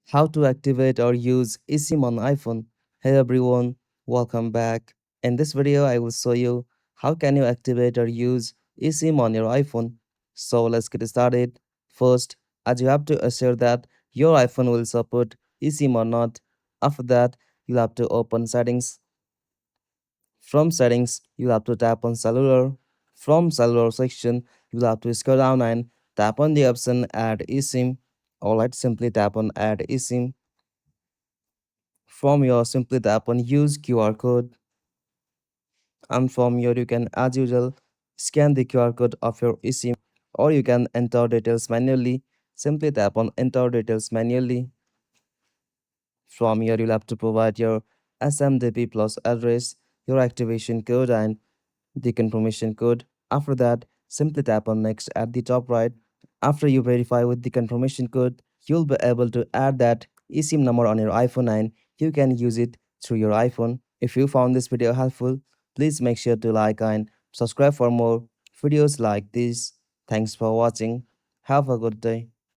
How to activate or use eSIM on iPhone. Hey everyone, welcome back. In this video, I will show you how can you activate or use eSIM on your iPhone. So let's get started. First, as you have to assure that your iPhone will support eSIM or not. After that, you'll have to open settings. From settings, you'll have to tap on cellular. From cellular section, you'll have to scroll down and tap on the option add eSIM. Alright, simply tap on add eSIM. From here, simply tap on use QR code, and from here you can, as usual, scan the QR code of your eSIM, or you can enter details manually. Simply tap on enter details manually. From here you'll have to provide your SMTP plus address, your activation code and the confirmation code. After that, simply tap on next at the top right. After you verify with the confirmation code, you'll be able to add that eSIM number on your iPhone and you can use it through your iPhone. If you found this video helpful, please make sure to like and subscribe for more videos like this. Thanks for watching. Have a good day.